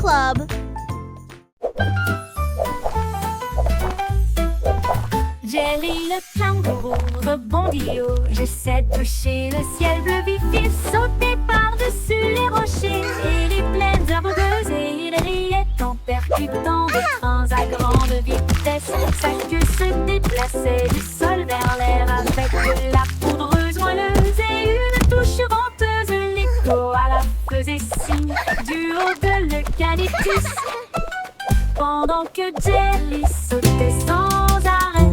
Club. Jerry le kangourou rebondit haut. J'essaie de toucher le ciel bleu vif. Il sautait par-dessus les rochers et les plaines herbeuses. Et il riait en percutant des trains à grande vitesse. Sa queue se déplaçait du sol vers l'air avec de la poudreuse moelleuse et une touche venteuse. L'écho à la faisait signe du haut de l'eucalyptus. Pendant que Jerry sautait sans arrêt,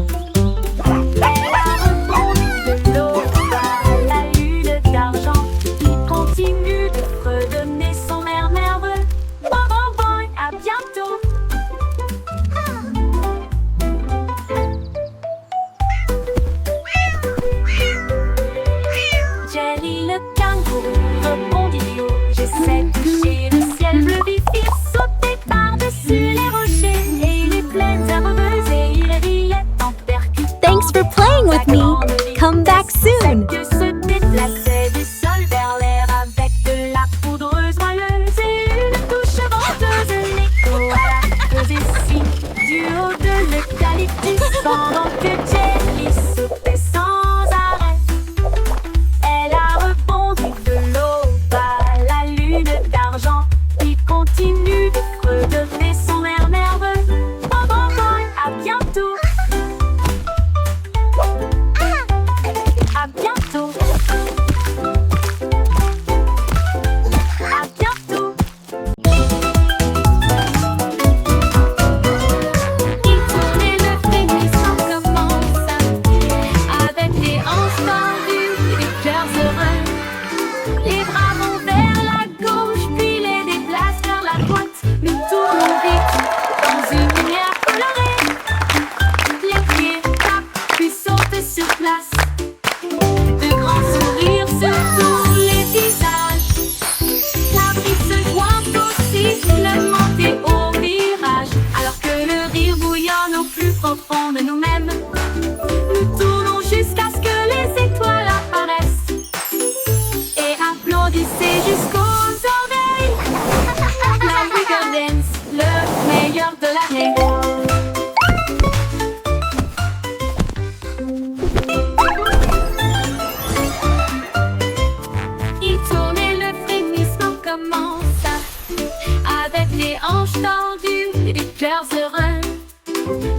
elle a rebondi de l'eau à la lune d'argent qui continue de fredonner son air nerveux. Bon, bon, bon, à bientôt. Jerry le kangourou rebondit haut. J'essaie de toucher le ciel bleu vif. Il sautait par-dessus les rochers et les plaines herbeuses et il riait en percutant. Thanks for playing with me. Come back soon. Que se déplaçait du sol vers l'air avec de la poudreuse moelleuse et une touche venteuse. L'écho à la faisait signe du haut de l'eucalyptus. Pendant que Jerry sautait sans arrêt, elle a rebondi de l'aube à la lune d'argent qui continue de fredonner son air nerveux. Bon, bon, bon, à bientôt. À bientôt. À bientôt. Il tournait le frémissant comment ça, avec des hanches tendues et des cœurs heureux. Les bras vont vers la gauche, puis les déplacent vers la droite. Nous tournons vite dans une lumière colorée. Les pieds tapent, puis sautent sur place. De grands sourires sur tous les visages. La brise se joint au sifflement et au virage. Alors que le rire bouillonne au plus profond de nous-mêmes, nous tournons jusqu'à ce que les étoiles apparaissent. Et applaudissez jusqu'aux oreilles. La Wiggle Dance, le meilleur de l'année. Il tournait le frémissement commença, avec les hanches tendues et des cœurs heureux.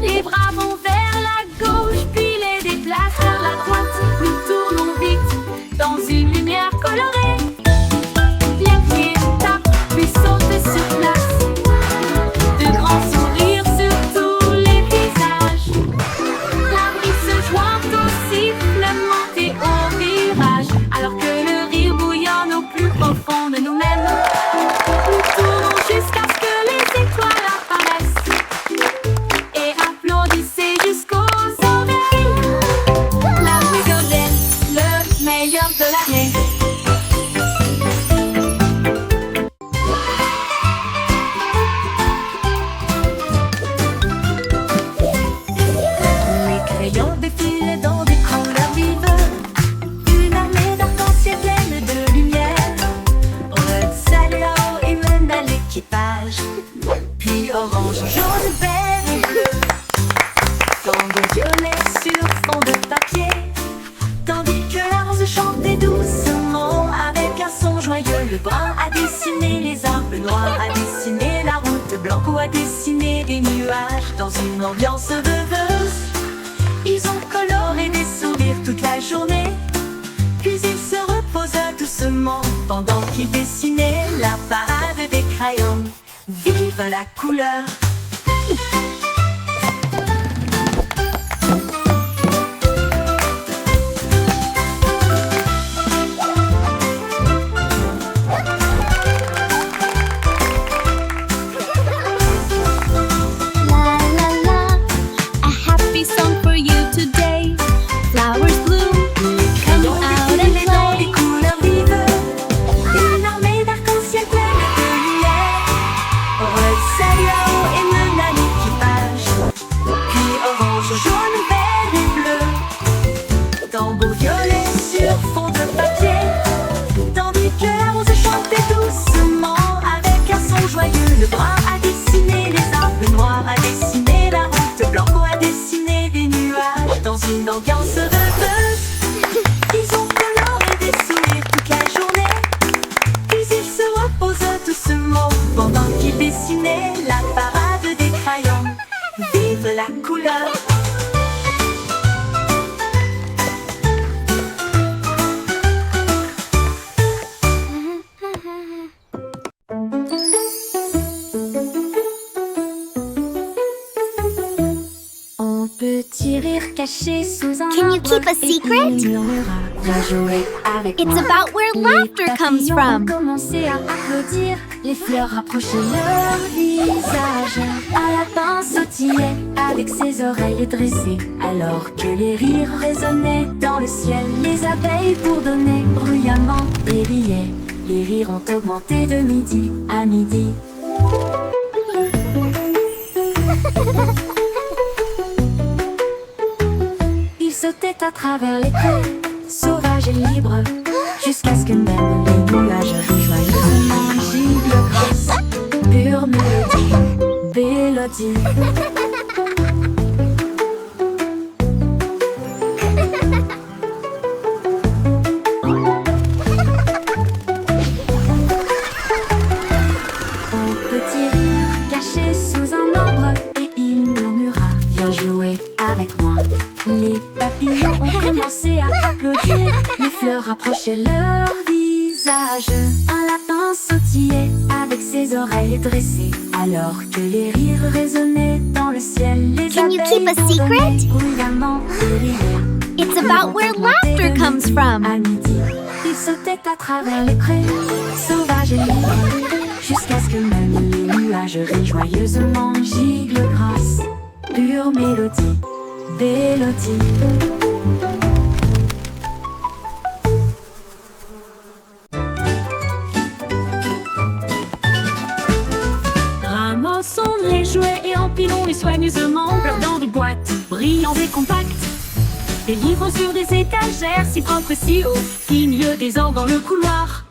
Les bras vont vers la gauche, puis les déplacent vers la droite. Nous tournons vite dans une lumière colorée. Les pieds tapent, puis sautent sur place. De grands sourires sur tous les visages. La brise se joint au sifflement et au virage. Alors que le rire bouillonne au plus profond de nous-mêmes, nous tournons jusqu'à ce que les étoiles apparaissent. Et applaudissez jusqu'aux oreilles. La Wiggle Dance, le meilleur de l'année. Les crayons défilent dans des couleurs vives. Une armée d'arc-en-ciel pleine de lumière. Red, Salao et mène à l'équipage. Puis orange, jaune, vert et bleu. Tango violet sur fond de papier. Tandis que la rose chantait doucement avec un son joyeux. Le brun a dessiné les arbres, le noir a dessiné la route, blanc a dessiné des nuages dans une ambiance rêveuse. Ils ont coloré des sourires toute la journée. Puis ils se reposent doucement pendant qu'ils dessinaient la parade des crayons. Vive la couleur! La la la, a happy song for you today. Flowers bloom, come out and Dans des play. couleurs vives, une armée d'arc-en-ciel pleine de lumière. Red, Salao et caché sous un Can you arbre, keep a et secret? il murmura, viens jouer avec It's moi. about where laughter Les comes papillons from. ont commencé à applaudir, les fleurs rapprochaient leur visage. Un lapin sautillait avec ses oreilles dressées, alors que les rires résonnaient dans le ciel. Les abeilles bourdonnaient bruyamment et riaient. Les rires ont augmenté de midi à midi. Ils sautaient à travers les prés, sauvages et libres, jusqu'à ce que même les nuages joyeusement gibent grâce. Pure mélodie, mélodie. Un petit rire caché sous un arbre, et il murmura, viens jouer avec moi. Les papillons ont commencé à applaudir, les fleurs rapprochaient leur visage. Un lapin sautillait avec ses oreilles dressées, alors que les rires résonnaient dans le ciel. Les Can you keep a abeilles secret? bourdonnaient bruyamment et riaient. It's about where laughter comes from. À midi, ils sautaient à travers les prés, sauvages et libres, jusqu'à ce que même les nuages rient joyeusement giclent grâce. Pure mélodie, mélodie. Ramassons les jouets et empilons-les soigneusement dans des boîtes brillantes et compactes. Des livres sur des étagères si propres, si hauts, qui milieu désordre dans le couloir.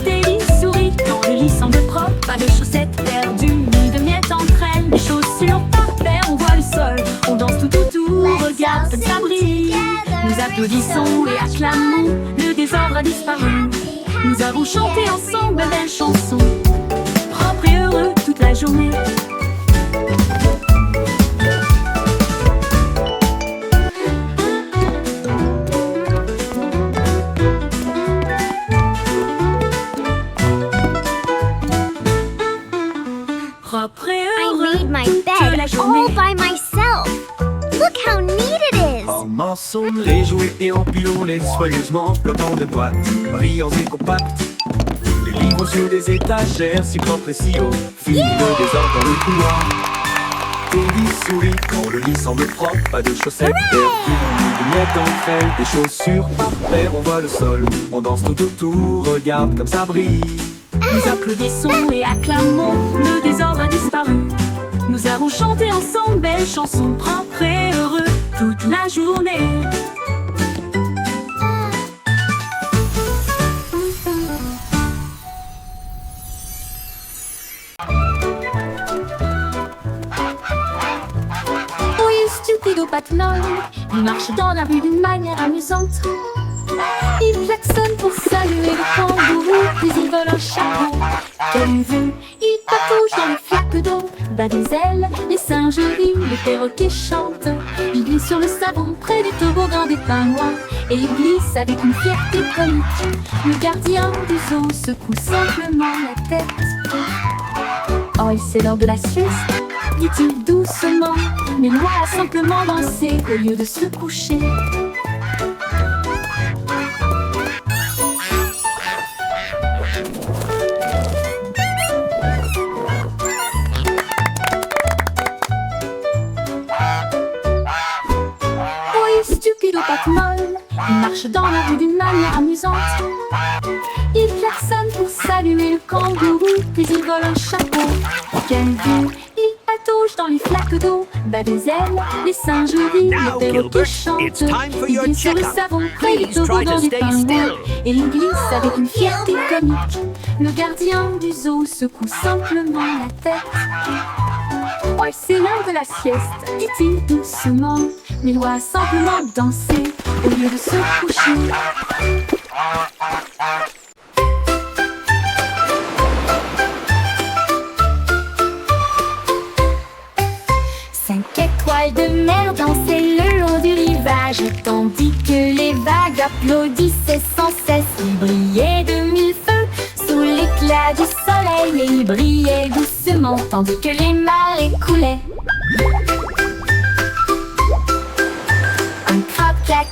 Des lits-souris dans le lit semble propre, pas de chaussettes perdues ni de miettes entre elles. Les chaussures par paire, on voit le sol, on danse tout, regarde comme ça brille. Nous applaudissons et acclamons, le désordre a disparu. Nous avons chanté ensemble de belles chansons, propres et heureux toute la journée. Propre et I heureux made my toute bed la all journée. by myself. Look how neat it is. Ramassons les jouets et empilons-les soigneusement, flottant de boîtes, brillants et compacts. Les livres sur des étagères, si propres et si hauts, fini de désordre dans le couloir. Des lits-souris quand le lit semble propre, pas de chaussettes perdues, ni de miettes entre elles. Des chaussures par paire, on voit le sol, on danse tout autour, regarde comme ça brille. Nous applaudissons et acclamons, le désordre a disparu. Nous avons chanté ensemble belles chansons, propres et heureux toute la journée. Oui, stupido patinol, il marche dans la rue d'une manière amusante. Il klaxonne pour saluer le kangourou, puis il vole un chapeau. Quelle vue, il patouche dans les flaques d'eau, bat des ailes, les singes rient, les perroquets chantent. Il glisse sur le savon près du toboggan des pingouins, et il glisse avec une fierté comique. Le gardien du zoo secoue simplement la tête. Oh, il c'est l'heure de la sieste, dit-il doucement, mais Loi a simplement dansé au lieu de se coucher. Stupido patte-molle, il marche dans la rue d'une manière amusante. Il klaxonne pour saluer le kangourou, puis il vole un chapeau. Quelle vue, il patauge dans les flaques d'eau, bat des ailes, les singes rient, Now, les perroquets Gilbert, chantent. it's time for Il your glisse sur le checkup. savon près du Please try toboggan to des stay pingouins, still. et il glisse avec une fierté comique. Le gardien du zoo secoue simplement la tête. Oh, c'est l'heure de la sieste, dit-il doucement, mais Loi a simplement dansé au lieu de se coucher. 5 étoiles de mer dansaient le long du rivage, tandis que les vagues applaudissaient sans cesse. Ils brillaient de mille feux sous l'éclat du soleil, et ils brillaient doucement tandis que les marées coulaient.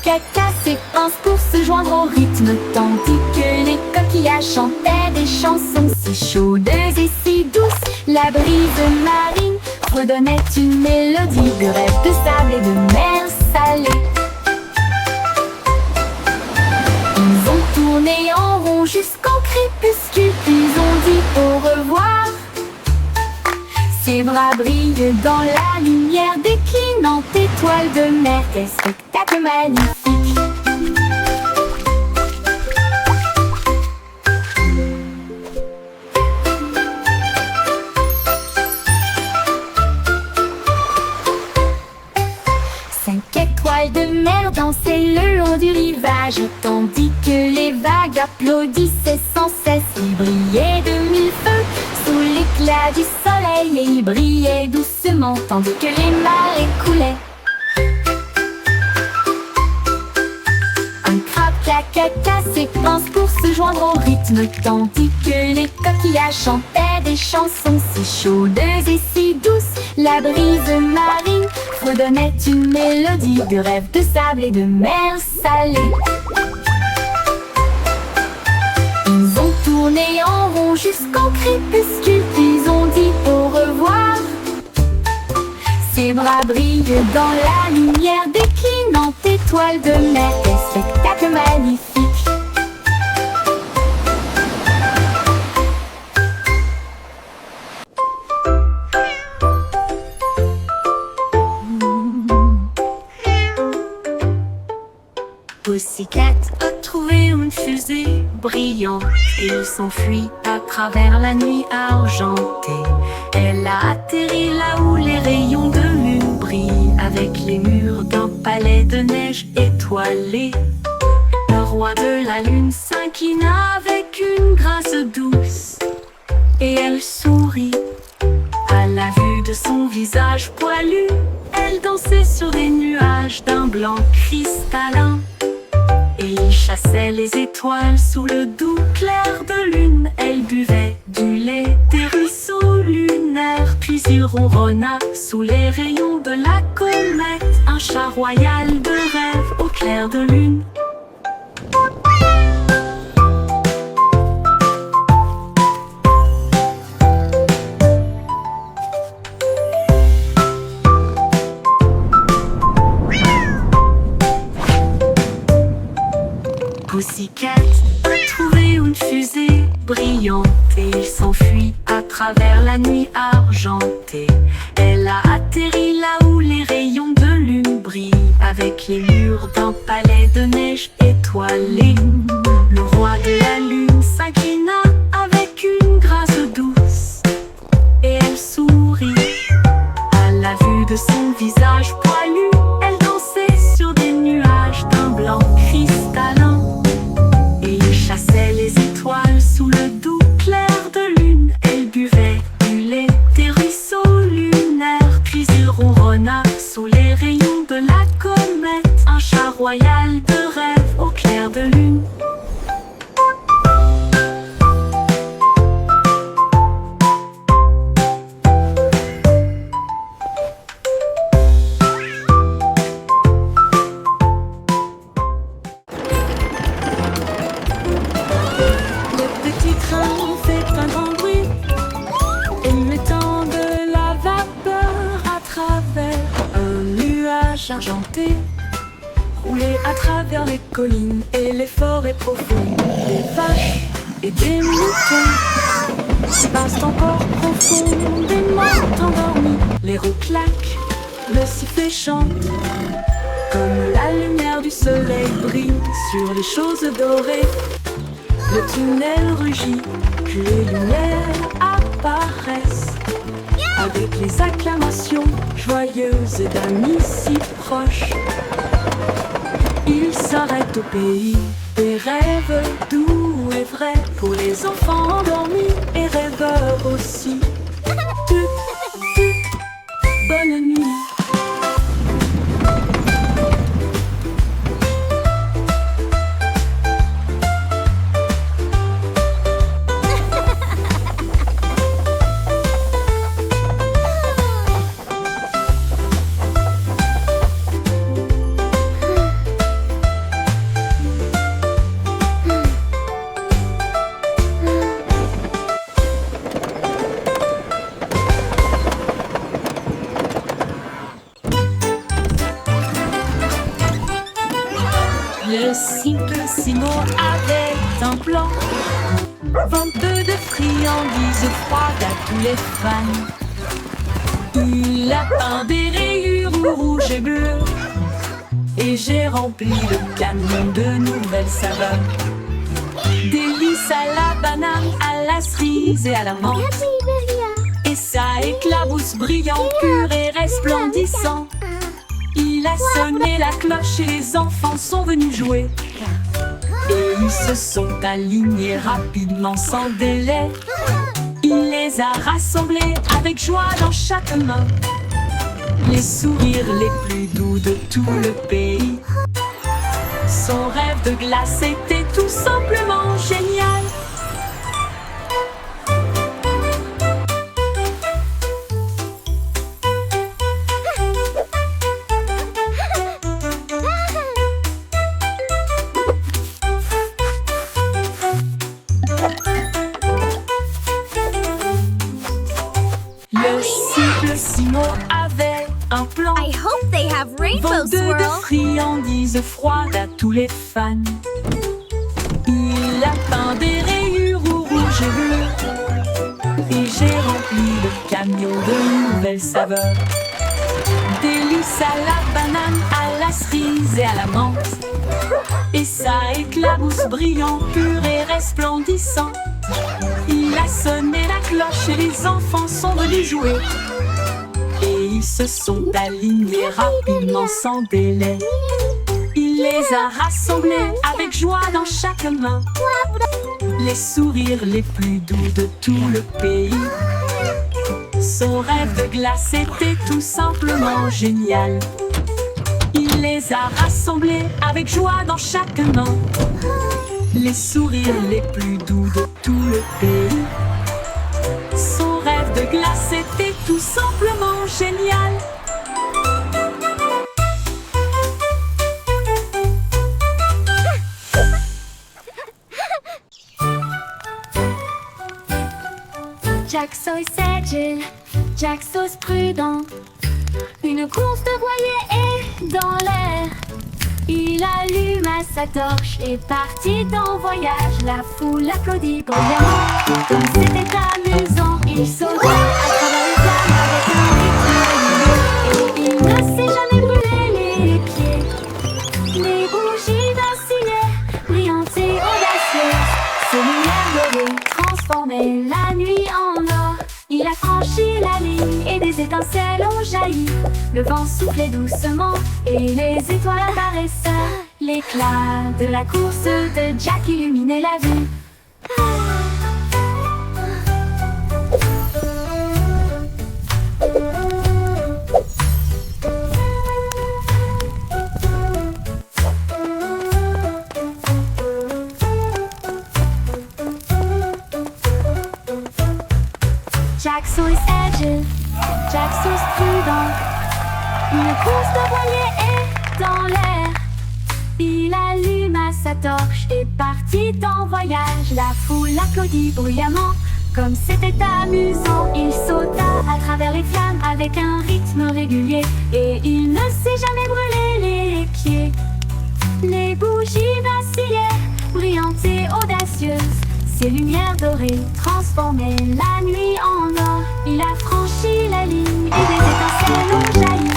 caca s'épanche pour se joindre au rythme, tandis que les coquillages chantaient des chansons si chaudes et si douces. La brise marine redonnait une mélodie de rêve de sable et de mer salée. Ils ont tourné en rond jusqu'au crépuscule, puis ont dit au revoir. Ses bras brillent dans la lumière déclinante étoile de mer. Quel spectacle magnifique! Cinq étoiles de mer dansaient le long du rivage, tandis que les vagues applaudissaient sans cesse. Ils brillaient de mille feux sous l'éclat du soleil, et ils brillaient doucement tandis que les marées coulaient. Un crabe caca s'épanche pour se joindre au rythme, tandis que les coquillages chantaient des chansons si chaudes et si douces. La brise marine redonnait une mélodie de rêve de sable et de mer salée. Ils ont tourné en rond jusqu'au crépuscule, puis ont dit au revoir. Ses bras brillent dans la lumière déclinante étoile de mer. Quel spectacle magnifique! Pussycat a trouvé une fusée brillante. Il s'enfuit à travers la nuit argentée. Elle a atterri là où les rayons de lune brillent, avec les murs d'un palais de neige étoilé. Le roi de la lune s'inclina avec une grâce douce, et elle sourit à la vue de son visage poilu. Elle dansait sur des nuages d'un blanc cristallin, et il chassait les étoiles sous le doux clair de lune. Elle buvait du lait des ruisseaux lunaires, puis il ronronna sous les rayons de la comète. Un chat royal de rêve au clair de lune. Pussycat a trouvé une fusée brillante, et il s'enfuit à travers la nuit argentée. Elle a atterri là où les rayons de lune brillent, avec les murs d'un palais de neige étoilé. Le roi de la lune s'inclina avec une grâce douce, et elle sourit à la vue de son visage poilu. Elle dansait sur des nuages d'un blanc cristallin, chassait les étoiles sous le doux clair de lune. Elle buvait du lait des ruisseaux lunaires, puis il ronronna sous les rayons de la comète. Un chat royal de rêve au clair de lune. Argenté, roulé à travers les collines et les forêts profondes. Des vaches et des moutons passent encore profondément endormis. Les roues claquent, le sifflet chante, comme la lumière du soleil brille sur les choses dorées. Le tunnel rugit, puis les lumières apparaissent, avec les acclamations joyeuses d'amis si proches. Il s'arrête au pays des rêves doux et vrais, pour les enfants endormis et rêveurs aussi. Bonne nuit. Vente de friandises froides à tous les fans. Du lapin, des rayures rouges et bleues. Et j'ai rempli le camion de nouvelles saveurs. Délices à la banane, à la cerise et à la menthe. Et ça éclabousse brillant, pur et resplendissant. Il a sonné la cloche et les enfants sont venus jouer. Et ils se sont alignés rapidement sans délai. Il les a rassemblés avec joie dans chaque main. Les sourires les plus doux de tout le pays. Son rêve de glace était tout simplement génial. Le cible Simon avait un plan. I hope they have rainbow Vente de swirl. friandises froides à tous les fans. Il a peint des rayures rouges et bleues. Et j'ai rempli le camion de nouvelles saveurs. Délices à la banane, à la cerise et à la menthe. Et ça éclabousse brillant, pur et resplendissant. Il a sonné la cloche et les enfants sont venus jouer. Et ils se sont alignés rapidement sans délai. Il les a rassemblés avec joie dans chaque main. Les sourires les plus doux de tout le pays. Son rêve de glace était tout simplement génial. Il les a rassemblés avec joie dans chaque main. Les sourires les plus doux de tout le pays. Son rêve de glace était tout simplement génial. Jack Sauce agile, Jack Sauce prudent. Une course de voilier est dans l'air. Il alluma sa torche et partit en voyage. La foule applaudit bruyamment. Comme c'était amusant, il sauta à travers les flammes avec un rythme régulier. Et il ne s'est jamais brûlé les pieds. Les bougies vacillaient, brillantes et audacieuses. Ses lumières dorées transformaient la nuit en or. Il a franchi la ligne et des étincelles ont jailli. Le vent soufflait doucement et les étoiles apparaissaient. L'éclat de la course de Jack illuminait la vue. Jack Sauce agile, Jack Sauce prudent. Une course de voilier est dans l'air. Il alluma sa torche et partit en voyage. La foule applaudit bruyamment. Comme c'était amusant, il sauta à travers les flammes avec un rythme régulier. Et il ne s'est jamais brûlé les pieds. Les bougies vacillaient, brillantes et audacieuses. Ses lumières dorées transformaient la nuit en or. Il a franchi la ligne et des étincelles ont jailli.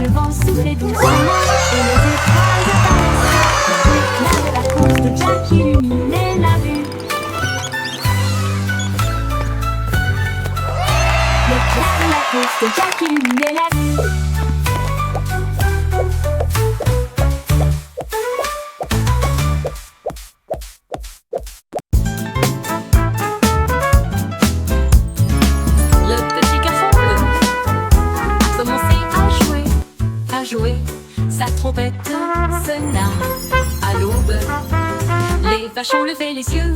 Le vent soufflait doucement et les étoiles apparaissaient. L'éclat de la course de Jack illuminait la vue. L'éclat de la course de Jack illuminait la vue. Sa trompette sonna à l'aube. Les vaches ont levé les yeux,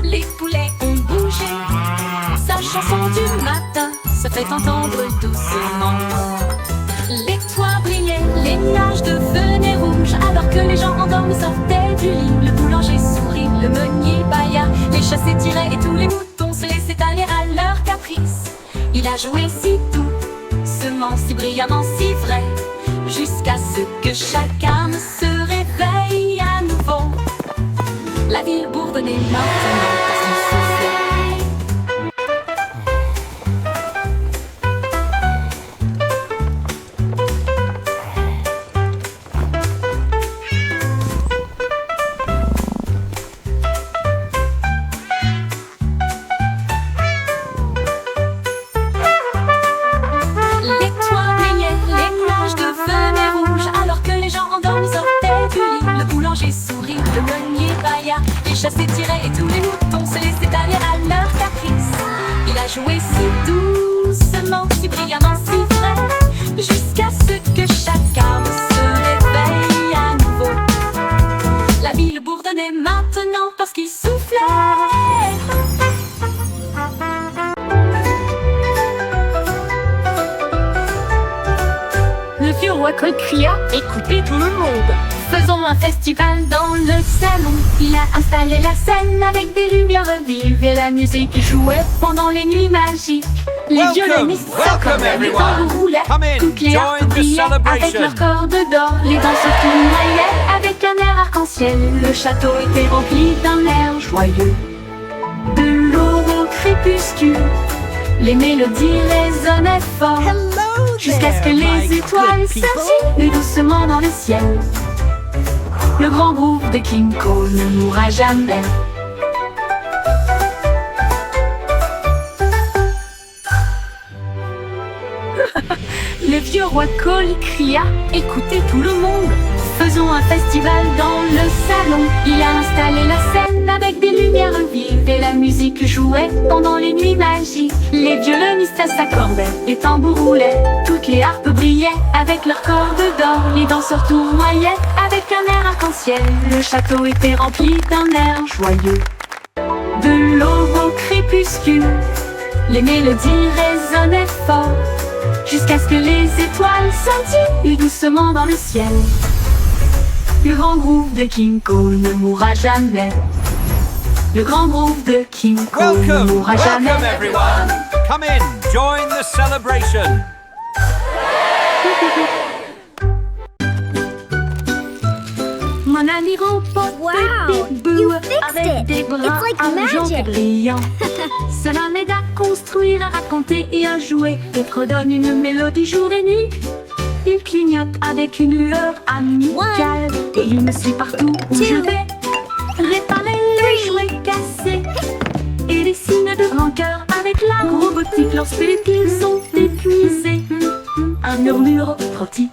les poulets ont bougé. Sa chanson du matin se fait entendre doucement. Les toits brillaient, les nuages devenaient rouges. Alors que les gens endormis sortaient du lit, le boulanger sourit, le meunier bâilla. Les chats s'étiraient et tous les moutons se laissaient aller à leur caprice. Il a joué si doux, semant si brillamment, si vrai, jusqu'à ce que chacun se réveille à nouveau. La ville bourdonnait maintenant parce qu'il l'école cria « Écoutez tout le monde !» Faisons un festival dans le salon. Il a installé la scène avec des lumières vives et la musique jouait pendant les nuits magiques. Les violonistes s'accordaient, les tambours roulaient, toutes les harpes brillaient avec leur cordes d'or. Les danseurs tournoyaient avec un air arc-en-ciel. Le château était rempli d'un air joyeux. De l'aube au crépuscule, les mélodies résonnaient fort, jusqu'à ce que les étoiles scintillent doucement dans le ciel. Le grand groupe de King Cole ne mourra jamais. Le vieux roi Cole cria « Écoutez tout le monde !» Faisons un festival dans le salon. Il a installé la scène avec des lumières vives et la musique jouait pendant les nuits magiques. Les violonistes s'accordaient, les tambours roulaient, toutes les harpes brillaient avec leurs cordes d'or. Les danseurs tournoyaient avec un air arc-en-ciel. Le château était rempli d'un air joyeux. De l'aube au crépuscule, les mélodies résonnaient fort, jusqu'à ce que les étoiles scintillent doucement dans le ciel. Le grand groupe de King Cole ne mourra jamais. Le grand groupe de King Cole ne mourra jamais. Welcome everyone! Come in, join the celebration! Mon ami remporte Wow, Big Boo you fixed avec it. des bras It's like argentés magic. brillants. Cela m'aide à construire, à raconter et à jouer. Et redonne une mélodie jour et nuit. Il clignote avec une lueur amicale. Et il me suit partout où je vais. Réparer les jouets cassés. Et des signes de grand cœur avec la robotique lorsque les piles sont épuisés. Un murmure retentit.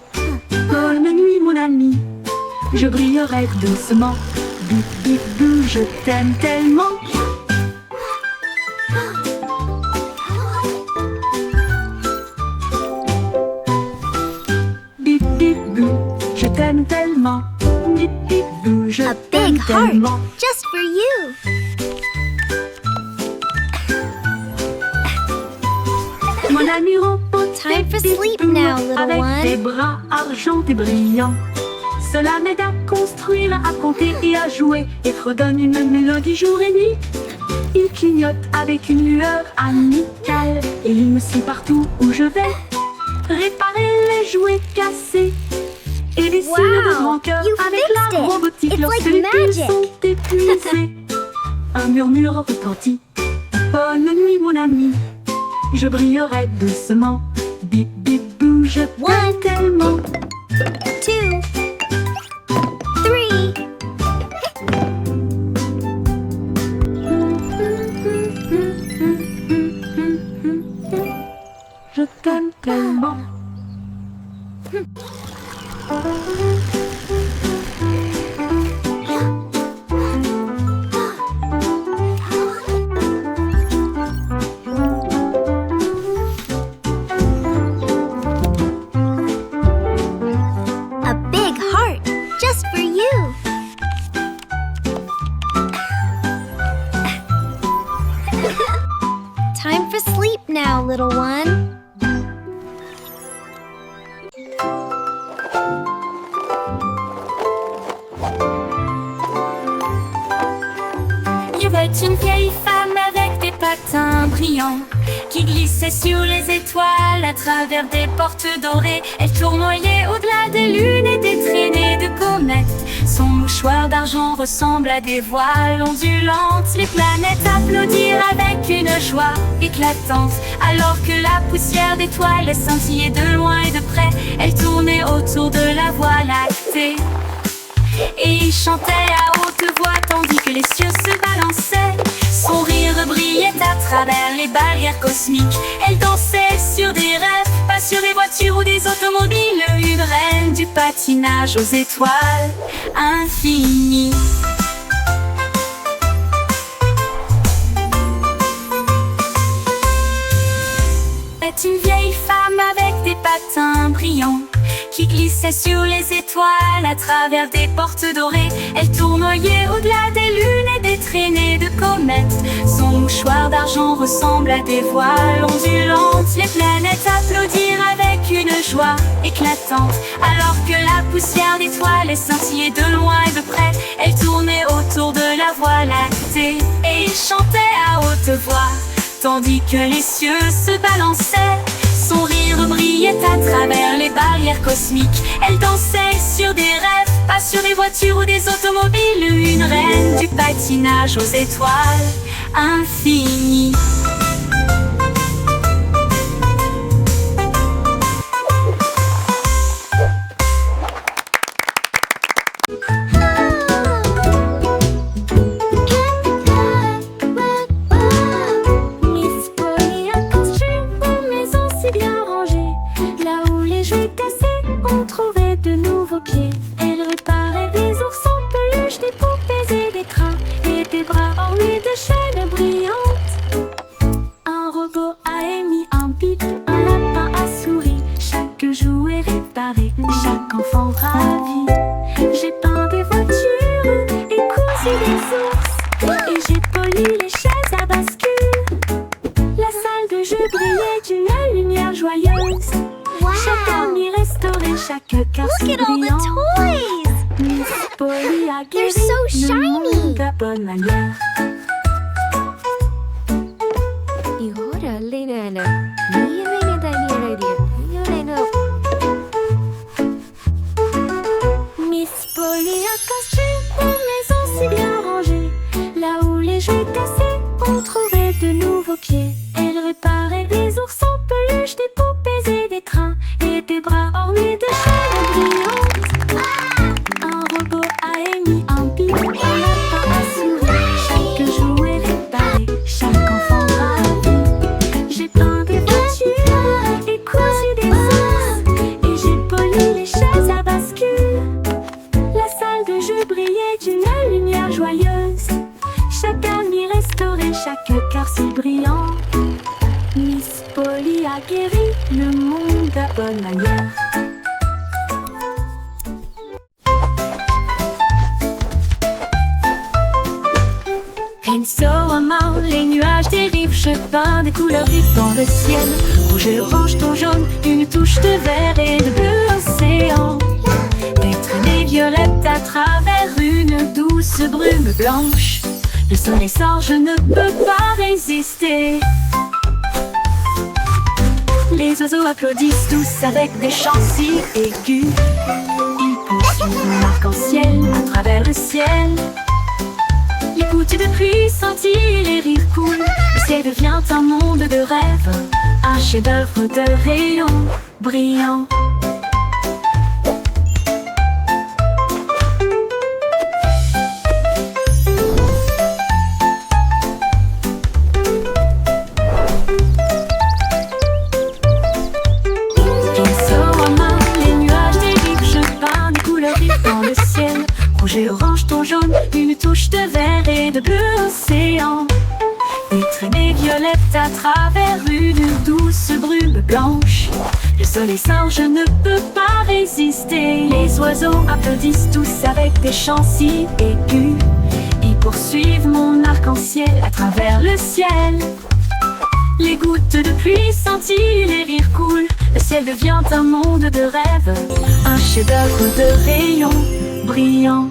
Bonne nuit mon ami, je brillerai doucement. Bip bip bou, je t'aime tellement. Bip bip bou, je t'aime tellement. Bip bip bou, je A t'aime big heart, tellement. just for you. Mon ami repose Time for sleep now, little avec one. des bras argentés brillants. Cela m'aide à construire, à raconter et à jouer, et redonne une mélodie jour et nuit. Il clignote avec une lueur amicale, et il me suit partout où je vais. Réparer les jouets cassés, et des signes de grand cœur you avec fixed la it. robotique It's lorsque like les piles magic. sont épuisées. Un murmure retentit. Bonne nuit mon ami, je brillerai doucement. Bip bip bou, je t'aime One. tellement. 2, 3. Je t'aime tellement. A big heart, just for you. Time for sleep now, little one. Il y avait une vieille femme avec des patins brillants qui glissait sur les étoiles à travers des portes dorées. Elle tournoyait au-delà des lunes et des traînées de comètes. Son mouchoir d'argent ressemble à des voiles ondulantes. Les planètes applaudirent avec une joie éclatante, alors que la poussière d'étoiles scintillait de loin et de près. Elle tournait autour de la Voie lactée et il chantait à haute voix tandis que les cieux se balançaient. Son rire brillait à travers les barrières cosmiques. Elle dansait sur des rêves, pas sur des voitures ou des automobiles. Une reine du patinage aux étoiles infinies. C'est une vieille femme avec des patins brillants qui glissait sur les étoiles à travers des portes dorées. Elle tournoyait au-delà des lunes et des traînées de comètes. Son mouchoir d'argent ressemble à des voiles ondulantes. Les planètes applaudirent avec une joie éclatante, alors que la poussière d'étoiles scintillait de loin et de près. Elle tournait autour de la Voie lactée et il chantait à haute voix, tandis que les cieux se balançaient. Son rire brillait à travers les barrières cosmiques. Elle dansait sur des rêves, pas sur des voitures ou des automobiles. Une reine du patinage aux étoiles infinies. Miss Polly a construit une maison si bien rangée. Là où les jouets cassés, on trouvait de nouveaux pieds. Elle réparait des ours en peluche, des poupées et des crins, et des bras ornés de chaînes brillantes. Un robot a émis un bip, un lapin a souri. Chaque jouet réparé, chaque enfant ravi. J'ai peint des voitures et cousu des ours, et j'ai poli les chaises à bascule. La salle de jeu brillait d'une lumière joyeuse. Chaque ami restaurait, chaque cœur si brillant. Miss Polly a guéri le monde à bonne manière. Miss Polly a construit une maison si bien rangée. Là où les jouets cassés, on trouvait de nouveaux pieds. Elle réparait des ours en peluche, des poupées et des trains, et des bras ornés de chaînes brillantes. Un robot a émis un bip, un lapin a souri. Chaque jouet réparé, chaque enfant ravi. J'ai peint des voitures et cousu des ours, et j'ai poli les chaises à bascule. La salle de jeu brillait d'une lumière joyeuse. Chaque ami restauré, chaque cœur si brillant. Miss Polly a guéri le monde à bonne manière. Pinceau à main, les nuages dérivent. Je peins des couleurs vives dans le ciel. Rouge et orange, ton jaune, une touche de vert et de bleu océan. Des traînées violettes à travers une douce brume blanche. Le soleil sort, je ne peux pas résister. Les oiseaux applaudissent tous avec des chants si aigus. Ils poursuivent mon arc-en-ciel à travers le ciel. Les gouttes de pluie scintillent, les rires coulent. Le ciel devient un monde de rêve, un chef-d'œuvre de rayons brillants. Rouge et orange, ton jaune, une touche de vert et de bleu océan. Des traînées violettes à travers une douce brume blanche. Le soleil sort, je ne peux pas résister. Les oiseaux applaudissent tous avec des chants si aigus. Ils poursuivent mon arc-en-ciel à travers le ciel. Les gouttes de pluie scintillent, les rires coulent. Le ciel devient un monde de rêve, un chef-d'œuvre de rayons brillants.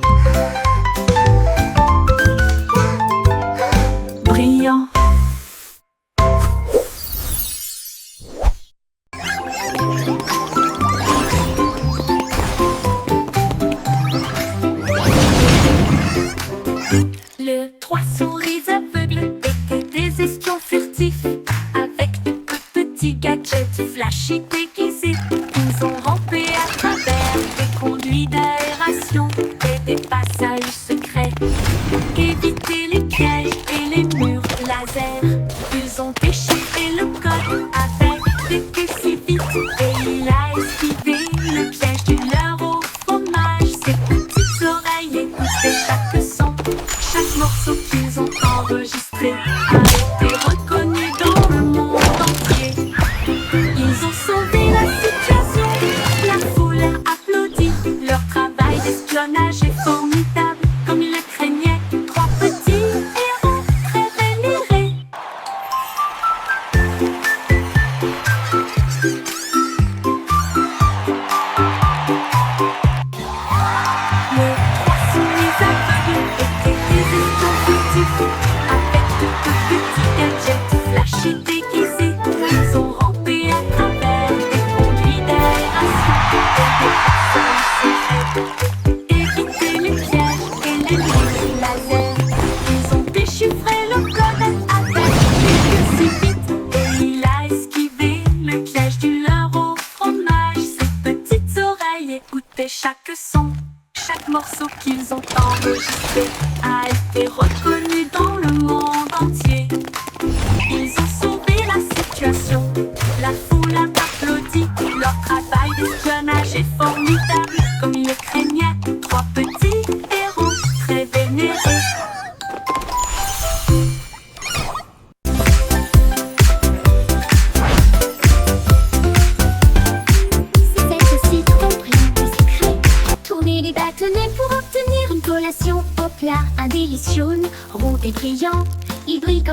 Brillant. Le 3 souris aveugles étaient des espions furtifs, avec de petits gadgets flashy déguisés. Ils ont rampé à travers des conduits d'aération et des passages secrets, évité les pièges et les murs laser. Ils ont déchiré le code avec des queues si vite, et il a esquivé le piège du leurre au fromage. Ses petites oreilles écoutaient chaque son, chaque morceau qu'ils ont enregistré a été reconnu dans le monde entier. Ils ont sauvé la situation, la foule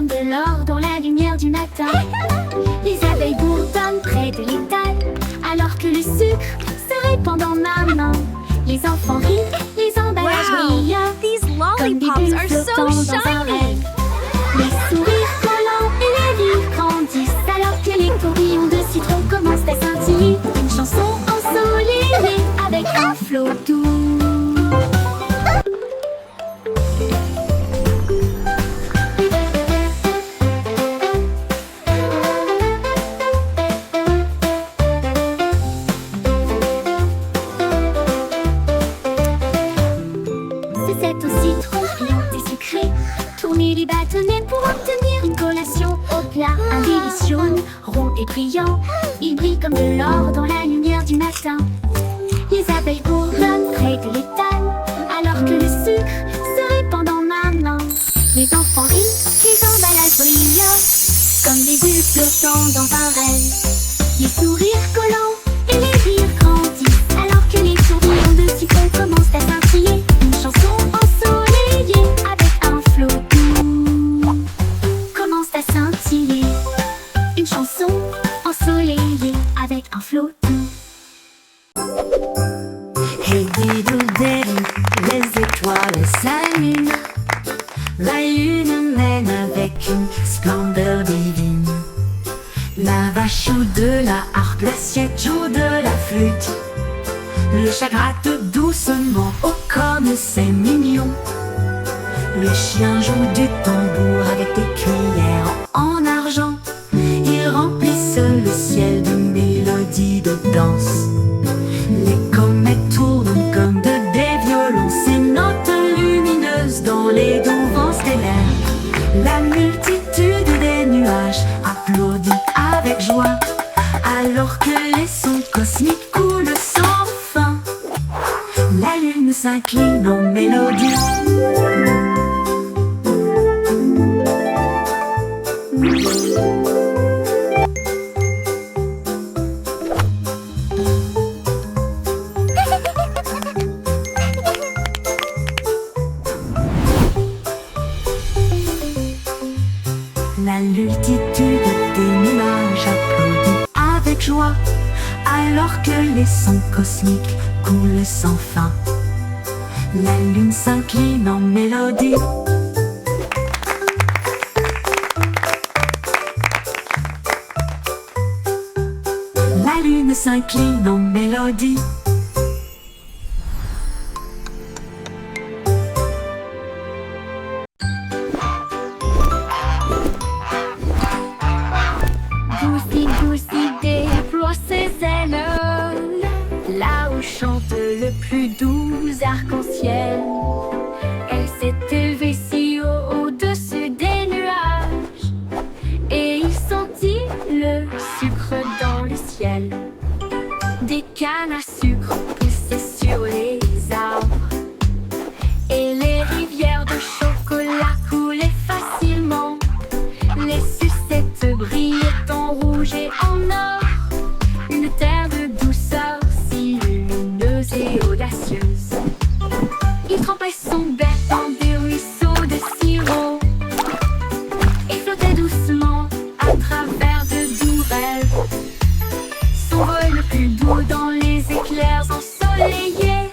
comme de l'or dans la lumière du matin. Les abeilles bourdonnent près de l'étal, alors que le sucre se répand dans ma main. Les enfants rient, les emballages brillent, These comme des lollipops bulles are so flottant dans un shiny. rêve. Les sourires collants et les rires grandissent, alors que les tourbillons de citron commencent à scintiller. Une chanson ensoleillée avec un flot doux. C'est au citron brillant et sucré. Tournez les bâtonnets pour obtenir une collation au plat. Un délice jaune, rond et brillant. Il brille comme de l'or dans la lumière du matin. Les abeilles bourdonnent près de l'étal, alors que le sucre se répand dans ma main. Les enfants rient, les emballages brillent, comme des bulles flottant dans un rêve. Les sourires collants et les rires grandissent, alors que les tourbillons de citron commencent à scintiller. Une chanson ensoleillée avec un flot doux commence à scintiller. Une chanson ensoleillée avec un flot doux. Hey diddle diddle, les étoiles s'allument. La lune mène avec une splendeur divine. La vache joue de la harpe, l'assiette joue de la flûte. Le chat gratte doucement, oh comme c'est mignon. Le chien joue du tambour avec des cuillères en argent. Ils remplissent le ciel de mélodies de danse. Les comètes tournent comme des violons, ces notes lumineuses dans les doux vents stellaires. La multitude des nuages applaudit avec joie, alors que les sons cosmiques coulent sans fin. La lune s'incline en mélodie. La multitude des nuages applaudit avec joie, alors que les sons cosmiques coulent sans fin. La lune s'incline en mélodie. La lune s'incline en mélodie. Goussi, Goussi déploie ses ailes, là où chante le plus doux arc-en-ciel. Elle s'est élevée si haut au-dessus des nuages, et il sentit le sucre dans le ciel. Des cannes à sucre poussaient sur les arbres, et les rivières de chocolat coulaient facilement. Les sucettes brillaient en rouge et en or, une terre de douceur si lumineuse et audacieuse. Il trempait son bec dans des ruisseaux de sirop et flottait doucement à travers de doux rêves. Son vol le plus doux dans les éclairs ensoleillés.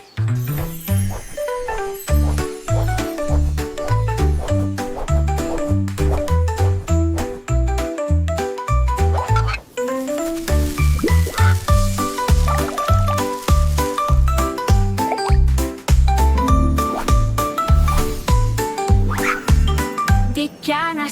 Des cannes à